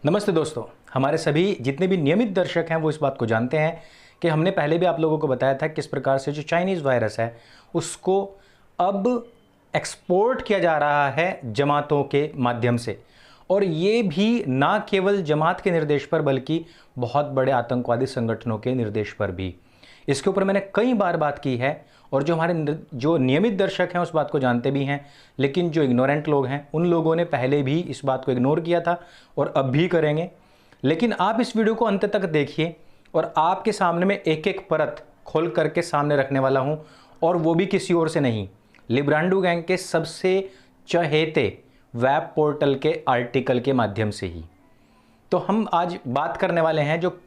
नमस्ते दोस्तों, हमारे सभी जितने भी नियमित दर्शक हैं वो इस बात को जानते हैं कि हमने पहले भी आप लोगों को बताया था किस प्रकार से जो चाइनीज़ वायरस है उसको अब एक्सपोर्ट किया जा रहा है जमातों के माध्यम से, और ये भी ना केवल जमात के निर्देश पर बल्कि बहुत बड़े आतंकवादी संगठनों के निर्देश पर भी। इसके ऊपर मैंने कई बार बात की है और जो हमारे जो नियमित दर्शक हैं उस बात को जानते भी हैं, लेकिन जो इग्नोरेंट लोग हैं उन लोगों ने पहले भी इस बात को इग्नोर किया था और अब भी करेंगे। लेकिन आप इस वीडियो को अंत तक देखिए और आपके सामने में एक एक परत खोल करके सामने रखने वाला हूं, और वो भी किसी और से नहीं, लिब्रांडो गैंग के सबसे चहेते वेब पोर्टल के आर्टिकल के माध्यम से ही। तो हम आज बात करने वाले हैं जो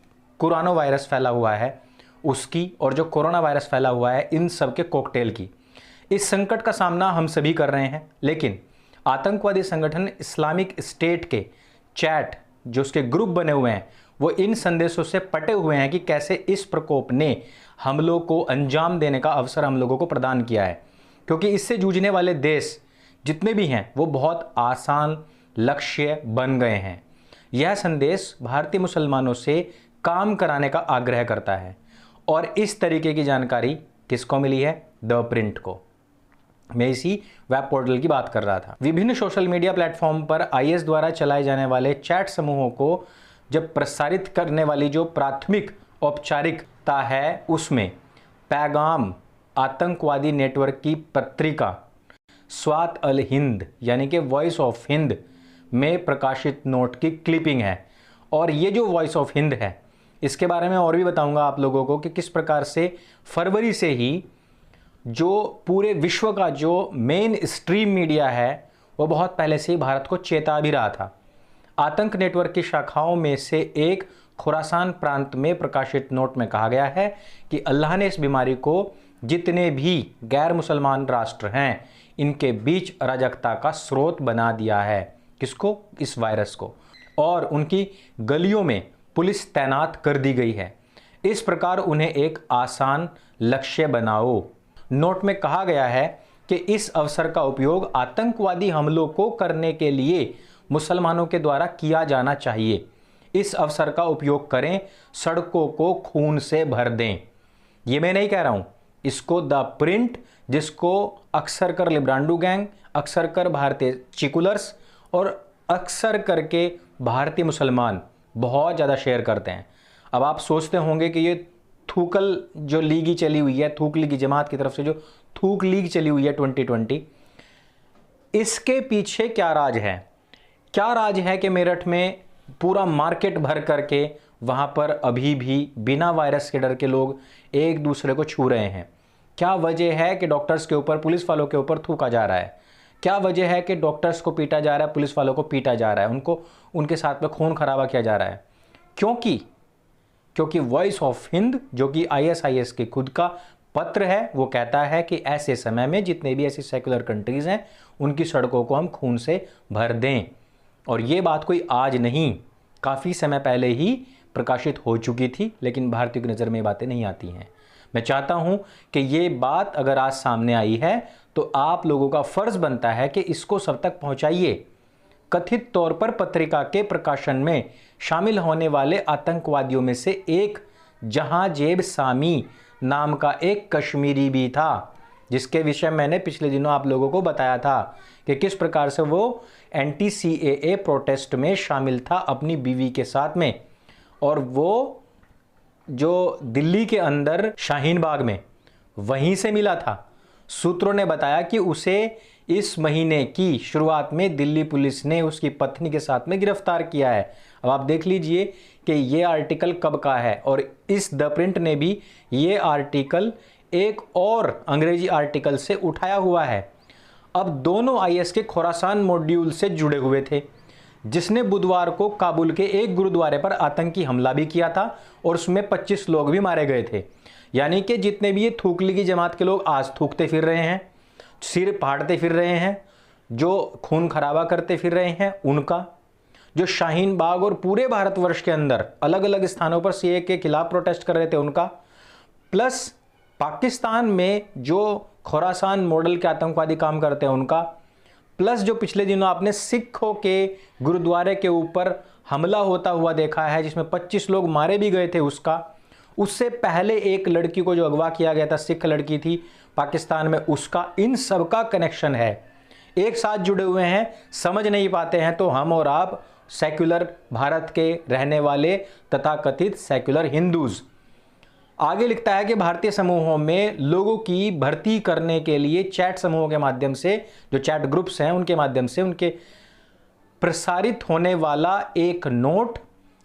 कोरोना वायरस फैला हुआ है उसकी, और जो कोरोना वायरस फैला हुआ है इन सब के कॉकटेल की। इस संकट का सामना हम सभी कर रहे हैं, लेकिन आतंकवादी संगठन इस्लामिक स्टेट के चैट जो उसके ग्रुप बने हुए हैं वो इन संदेशों से पटे हुए हैं कि कैसे इस प्रकोप ने हमलों को अंजाम देने का अवसर हम लोगों को प्रदान किया है, क्योंकि इससे जूझने वाले देश जितने भी हैं वो बहुत आसान लक्ष्य बन गए हैं। यह संदेश भारतीय मुसलमानों से काम कराने का आग्रह करता है, और इस तरीके की जानकारी किसको मिली है? द प्रिंट को। मैं इसी वेब पोर्टल की बात कर रहा था। विभिन्न सोशल मीडिया प्लेटफॉर्म पर आईएस द्वारा चलाए जाने वाले चैट समूहों को जब प्रसारित करने वाली जो प्राथमिक औपचारिकता है उसमें पैगाम आतंकवादी नेटवर्क की पत्रिका स्वात अल हिंद यानी कि वॉइस ऑफ हिंद में प्रकाशित नोट की क्लिपिंग है। और ये जो वॉइस ऑफ हिंद है इसके बारे में और भी बताऊंगा आप लोगों को कि किस प्रकार से फरवरी से ही जो पूरे विश्व का जो मेन स्ट्रीम मीडिया है वो बहुत पहले से ही भारत को चेता भी रहा था। आतंक नेटवर्क की शाखाओं में से एक खुरासान प्रांत में प्रकाशित नोट में कहा गया है कि अल्लाह ने इस बीमारी को जितने भी गैर मुसलमान राष्ट्र हैं इनके बीच अराजकता का स्रोत बना दिया है। किसको? इस वायरस को। और उनकी गलियों में पुलिस तैनात कर दी गई है। इस प्रकार उन्हें एक आसान लक्ष्य बनाओ। नोट में कहा गया है कि इस अवसर का उपयोग आतंकवादी हमलों को करने के लिए मुसलमानों के द्वारा किया जाना चाहिए। इस अवसर का उपयोग करें, सड़कों को खून से भर दें। ये मैं नहीं कह रहा हूं, इसको द प्रिंट, जिसको अक्सर कर लिब्रांडो गैंग, अक्सर कर भारतीय चिकुलर्स और अक्सर करके भारतीय मुसलमान बहुत ज़्यादा शेयर करते हैं। अब आप सोचते होंगे कि ये थूकल जो लीगी चली हुई है, थूक लीगी जमात की तरफ से जो थूक लीग चली हुई है 2020, इसके पीछे क्या राज है? क्या राज है कि मेरठ में पूरा मार्केट भर करके वहाँ पर अभी भी बिना वायरस के डर के लोग एक दूसरे को छू रहे हैं? क्या वजह है कि डॉक्टर्स के ऊपर, पुलिस वालों के ऊपर थूका जा रहा है? क्या वजह है कि डॉक्टर्स को पीटा जा रहा है, पुलिस वालों को पीटा जा रहा है, उनको उनके साथ में खून खराबा किया जा रहा है? क्योंकि वॉइस ऑफ हिंद जो कि आईएसआईएस के खुद का पत्र है वो कहता है कि ऐसे समय में जितने भी ऐसी सेक्युलर कंट्रीज हैं उनकी सड़कों को हम खून से भर दें। और ये बात कोई आज नहीं, काफ़ी समय पहले ही प्रकाशित हो चुकी थी, लेकिन भारतीयों की नज़र में ये बातें नहीं आती हैं। मैं चाहता हूं कि ये बात अगर आज सामने आई है तो आप लोगों का फर्ज बनता है कि इसको सब तक पहुंचाइए। कथित तौर पर पत्रिका के प्रकाशन में शामिल होने वाले आतंकवादियों में से एक जहांजेब सामी नाम का एक कश्मीरी भी था, जिसके विषय मैंने पिछले दिनों आप लोगों को बताया था कि किस प्रकार से वो एंटी सीएए प्रोटेस्ट में शामिल था अपनी बीवी के साथ में, और वो जो दिल्ली के अंदर शाहीन बाग में वहीं से मिला था। सूत्रों ने बताया कि उसे इस महीने की शुरुआत में दिल्ली पुलिस ने उसकी पत्नी के साथ में गिरफ्तार किया है। अब आप देख लीजिए कि ये आर्टिकल कब का है, और इस द प्रिंट ने भी ये आर्टिकल एक और अंग्रेजी आर्टिकल से उठाया हुआ है। अब दोनों आईएस के खुरासान मॉड्यूल से जुड़े हुए थे, जिसने बुधवार को काबुल के एक गुरुद्वारे पर आतंकी हमला भी किया था और उसमें 25 लोग भी मारे गए थे। यानी कि जितने भी ये थूकली की जमात के लोग आज थूकते फिर रहे हैं, सिर फाड़ते फिर रहे हैं, जो खून खराबा करते फिर रहे हैं, उनका, जो शाहीन बाग और पूरे भारतवर्ष के अंदर अलग अलग स्थानों पर सीए के खिलाफ प्रोटेस्ट कर रहे थे उनका, प्लस पाकिस्तान में जो खुरासान मॉडल के आतंकवादी काम करते हैं उनका, प्लस जो पिछले दिनों आपने सिखों के गुरुद्वारे के ऊपर हमला होता हुआ देखा है जिसमें 25 लोग मारे भी गए थे। उससे पहले एक लड़की को जो अगवा किया गया था, सिख लड़की थी पाकिस्तान में, उसका, इन सब का कनेक्शन है, एक साथ जुड़े हुए हैं। समझ नहीं पाते हैं तो हम और आप सेक्युलर भारत के रहने वाले तथाकथित सेक्युलर हिंदूज। आगे लिखता है कि भारतीय समूहों में लोगों की भर्ती करने के लिए चैट समूहों के माध्यम से, जो चैट ग्रुप्स हैं उनके माध्यम से उनके प्रसारित होने वाला एक नोट,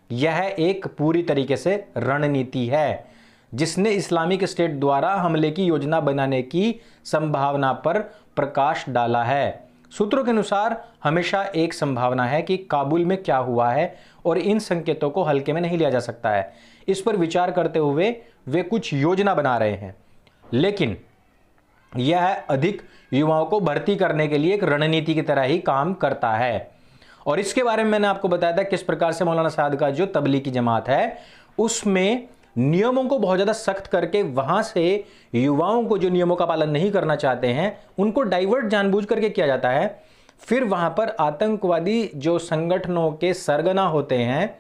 यह एक पूरी तरीके से रणनीति है जिसने इस्लामिक स्टेट द्वारा हमले की योजना बनाने की संभावना पर प्रकाश डाला है। सूत्रों के अनुसार हमेशा एक संभावना है कि काबुल में क्या हुआ है और इन संकेतों को हल्के में नहीं लिया जा सकता है। इस पर विचार करते हुए वे कुछ योजना बना रहे हैं, लेकिन यह अधिक युवाओं को भर्ती करने के लिए एक रणनीति की तरह ही काम करता है। और इसके बारे में मैंने आपको बताया था किस प्रकार से मौलाना साद का जो तबलीगी जमात है उसमें नियमों को बहुत ज़्यादा सख्त करके वहां से युवाओं को जो नियमों का पालन नहीं करना चाहते हैं उनको डाइवर्ट जानबूझ करके किया जाता है। फिर वहां पर आतंकवादी जो संगठनों के सरगना होते हैं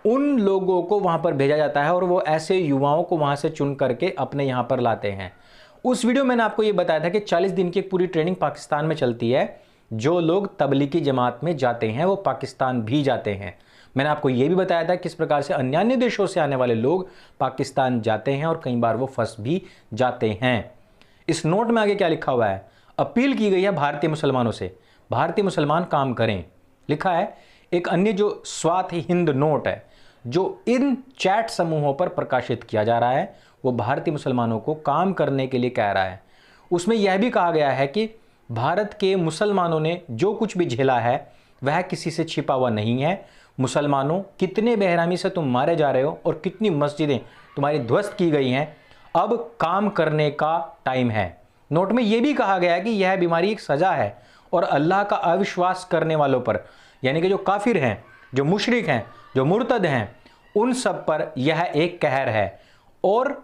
उन लोगों को वहां पर भेजा जाता है और वो ऐसे युवाओं को वहां से चुन करके अपने यहां पर लाते हैं। उस वीडियो में मैंने आपको ये बताया था कि 40 दिन की एक पूरी ट्रेनिंग पाकिस्तान में चलती है। जो लोग तबलीगी जमात में जाते हैं वो पाकिस्तान भी जाते हैं। मैंने आपको यह भी बताया था किस प्रकार से अन्य देशों से आने वाले लोग पाकिस्तान जाते हैं और कई बार वो फंस भी जाते हैं। इस नोट में आगे क्या लिखा हुआ है? अपील की गई है भारतीय मुसलमानों से, भारतीय मुसलमान काम करें। लिखा है एक अन्य जो स्वात हिंद नोट है जो इन चैट समूहों पर प्रकाशित किया जा रहा है वो भारतीय मुसलमानों को काम करने के लिए कह रहा है। उसमें यह भी कहा गया है कि भारत के मुसलमानों ने जो कुछ भी झेला है वह किसी से छिपा हुआ नहीं है। मुसलमानों, कितने बेरहमी से तुम मारे जा रहे हो और कितनी मस्जिदें तुम्हारी ध्वस्त की गई हैं, अब काम करने का टाइम है। नोट में यह भी कहा गया है कि यह बीमारी एक सजा है और अल्लाह का अविश्वास करने वालों पर, यानी कि जो काफिर हैं, जो मुशरिक हैं, जो मुर्तद हैं, उन सब पर यह एक कहर है और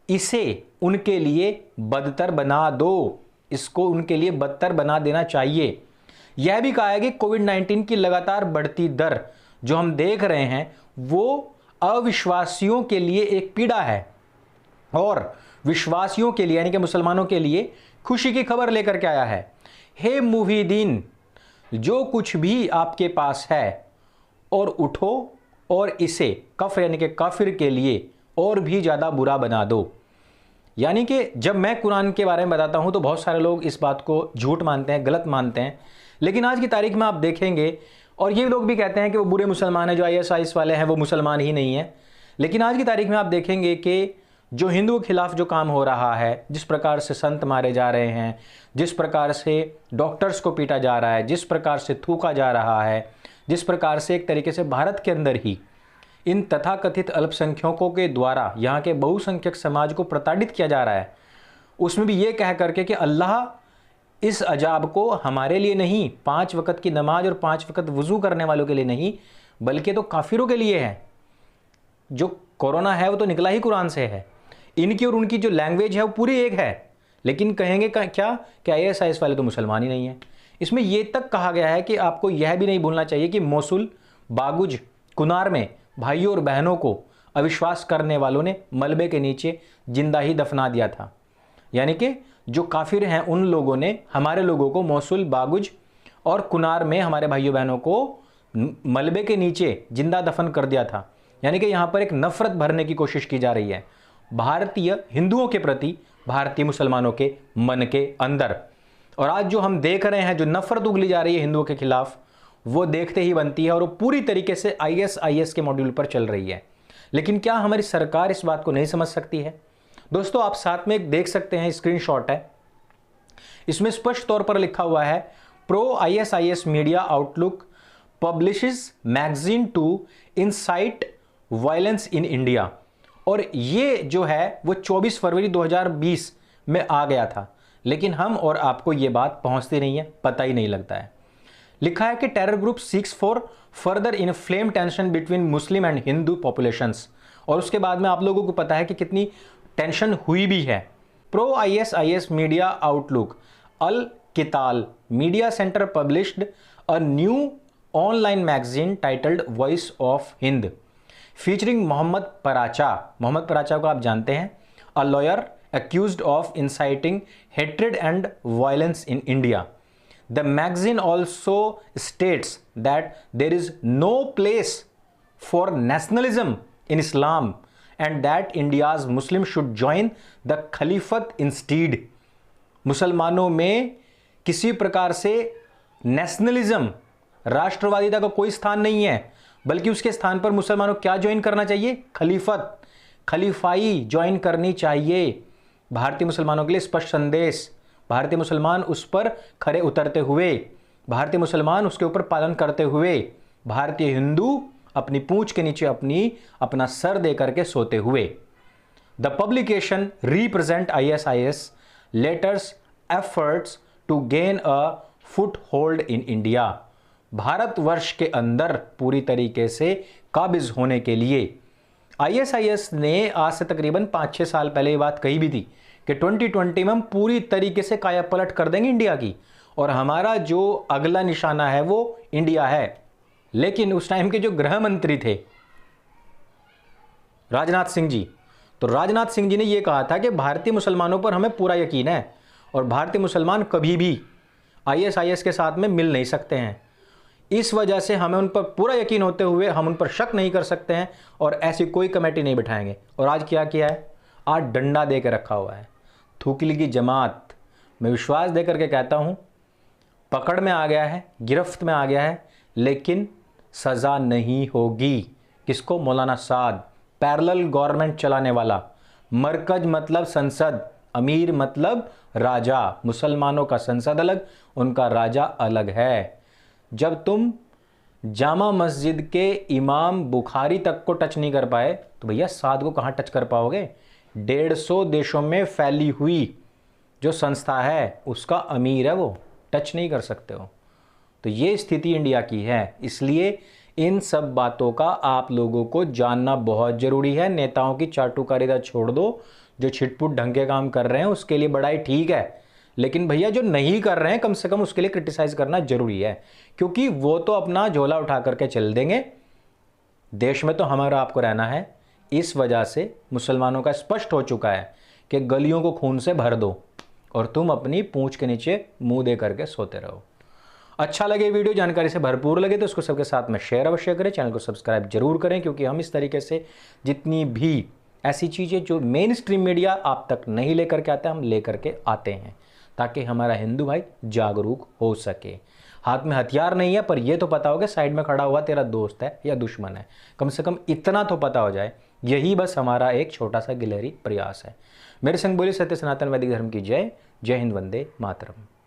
इसे उनके लिए बदतर बना दो, इसको उनके लिए बदतर बना देना चाहिए। यह भी कहा है कि कोविड-19 की लगातार बढ़ती दर जो हम देख रहे हैं वो अविश्वासियों के लिए एक पीड़ा है और विश्वासियों के लिए यानी कि मुसलमानों के लिए खुशी की खबर लेकर के आया है। हे मुहीदीन, जो कुछ भी आपके पास है और उठो और इसे कफर यानी कि काफिर के लिए और भी ज़्यादा बुरा बना दो। यानी कि जब मैं कुरान के बारे में बताता हूं तो बहुत सारे लोग इस बात को झूठ मानते हैं, गलत मानते हैं, लेकिन आज की तारीख में आप देखेंगे और ये लोग भी कहते हैं कि वो बुरे मुसलमान हैं, जो ISIS वाले हैं वो मुसलमान ही नहीं है। लेकिन आज की तारीख में आप देखेंगे कि जो हिंदुओं के खिलाफ जो काम हो रहा है, जिस प्रकार से संत मारे जा रहे हैं, जिस प्रकार से डॉक्टर्स को पीटा जा रहा है, जिस प्रकार से थूका जा रहा है, जिस प्रकार से एक तरीके से भारत के अंदर ही इन तथाकथित अल्पसंख्यकों के द्वारा यहाँ के बहुसंख्यक समाज को प्रताड़ित किया जा रहा है, उसमें भी ये कह करके कि अल्लाह इस अजाब को हमारे लिए नहीं, 5 वक्त की नमाज और 5 वक्त वुजू करने वालों के लिए नहीं, बल्कि तो काफिरों के लिए है। जो कोरोना है वो तो निकला ही कुरान से है। इनकी और उनकी जो लैंग्वेज है वो पूरी एक है, लेकिन कहेंगे क्या कि ISIS वाले तो मुसलमान ही नहीं है। इसमें यह तक कहा गया है कि आपको यह भी नहीं भूलना चाहिए कि मोसुल, बागुज, कुनार में भाइयों और बहनों को अविश्वास करने वालों ने मलबे के नीचे जिंदा ही दफना दिया था। यानी कि जो काफिर हैं उन लोगों ने हमारे लोगों को मोसुल, बागुज और कुनार में हमारे भाइयों बहनों को मलबे के नीचे जिंदा दफन कर दिया था। यानी कि यहाँ पर एक नफरत भरने की कोशिश की जा रही है भारतीय हिंदुओं के प्रति, भारतीय मुसलमानों के मन के अंदर। और आज जो हम देख रहे हैं, जो नफरत उगली जा रही है हिंदुओं के खिलाफ, वो देखते ही बनती है और वो पूरी तरीके से ISIS के मॉड्यूल पर चल रही है। लेकिन क्या हमारी सरकार इस बात को नहीं समझ सकती है? दोस्तों, आप साथ में देख सकते हैं, स्क्रीनशॉट है, इसमें स्पष्ट तौर पर लिखा हुआ है pro ISIS media outlook publishes magazine to incite violence in India. और ये जो है वो 24 फरवरी 2020 में आ गया था, लेकिन हम और आपको ये बात पहुंचती नहीं है, पता ही नहीं लगता है। लिखा है कि terror group seeks for further inflame tension between Muslim and Hindu populations. और उसके बाद में आप लोगों को पता है कि कितनी टेंशन हुई भी है। Pro ISIS media outlook Al Qital media centre published a new online magazine titled Voice of Hind, featuring Mohammad Paracha. Mohammad Paracha को आप जानते हैं, a lawyer accused of inciting hatred and violence in India. The magazine also states that there is no place for nationalism in Islam and that India's Muslims should join the Caliphate instead. मुसलमानों में किसी प्रकार से nationalism, राष्ट्रवादिता का कोई स्थान नहीं है, बल्कि उसके स्थान पर मुसलमानों क्या ज्वाइन करना चाहिए? खलीफत, खलीफाई ज्वाइन करनी चाहिए। भारतीय मुसलमानों के लिए स्पष्ट संदेश, भारतीय मुसलमान उस पर खरे उतरते हुए, भारतीय मुसलमान उसके ऊपर पालन करते हुए, भारतीय हिंदू अपनी पूंछ के नीचे अपना सर दे करके सोते हुए। The publication represent ISIS letters efforts to gain a foothold in India. Bharatvarsh के अंदर पूरी तरीके से काबिज होने के लिए ISIS ने आज से तकरीबन 5-6 साल पहले ये बात कही भी थी कि 2020 में हम पूरी तरीके से काया पलट कर देंगे इंडिया की, और हमारा जो अगला निशाना है वो इंडिया है। लेकिन उस टाइम के जो गृह मंत्री थे राजनाथ सिंह जी, तो राजनाथ सिंह जी ने यह कहा था कि भारतीय मुसलमानों पर हमें पूरा यकीन है और भारतीय मुसलमान कभी भी ISIS के साथ में मिल नहीं सकते हैं। इस वजह से हमें उन पर पूरा यकीन होते हुए हम उन पर शक नहीं कर सकते हैं और ऐसी कोई कमेटी नहीं बिठाएंगे। और आज क्या किया है? आज डंडा दे के रखा हुआ है। थूकली की जमात, मैं विश्वास दे करके कहता हूं, पकड़ में आ गया है, गिरफ्त में आ गया है, लेकिन सज़ा नहीं होगी। किसको? मौलाना साद, पैरेलल गवर्नमेंट चलाने वाला। मरकज मतलब संसद, अमीर मतलब राजा। मुसलमानों का संसद अलग, उनका राजा अलग है। जब तुम जामा मस्जिद के इमाम बुखारी तक को टच नहीं कर पाए तो भैया साद को कहाँ टच कर पाओगे? 150 देशों में फैली हुई जो संस्था है उसका अमीर है, वो टच नहीं कर सकते हो। तो ये स्थिति इंडिया की है। इसलिए इन सब बातों का आप लोगों को जानना बहुत ज़रूरी है। नेताओं की चाटुकारिता छोड़ दो, जो छिटपुट ढंग के काम कर रहे हैं उसके लिए बड़ाई ठीक है, लेकिन भैया जो नहीं कर रहे हैं कम से कम उसके लिए क्रिटिसाइज करना जरूरी है, क्योंकि वो तो अपना झोला उठा करके चल देंगे। देश में तो हमारा आपको रहना है। इस वजह से मुसलमानों का स्पष्ट हो चुका है कि गलियों को खून से भर दो और तुम अपनी पूंछ के नीचे मुंह दे करके सोते रहो। अच्छा लगे वीडियो, जानकारी से भरपूर लगे तो उसको सबके साथ में शेयर अवश्य करें, चैनल को सब्सक्राइब जरूर करें, क्योंकि हम इस तरीके से जितनी भी ऐसी चीज़ें जो मेन स्ट्रीम मीडिया आप तक नहीं लेकर के आता है, हम लेकर के आते हैं ताकि हमारा हिंदू भाई जागरूक हो सके। हाथ में हथियार नहीं है, पर यह तो पता हो कि साइड में खड़ा हुआ तेरा दोस्त है या दुश्मन है, कम से कम इतना तो पता हो जाए। यही बस हमारा एक छोटा सा गिलहरी प्रयास है। मेरे संग बोली सत्य सनातन वैदिक धर्म की जय। जय हिंद, वंदे मातरम।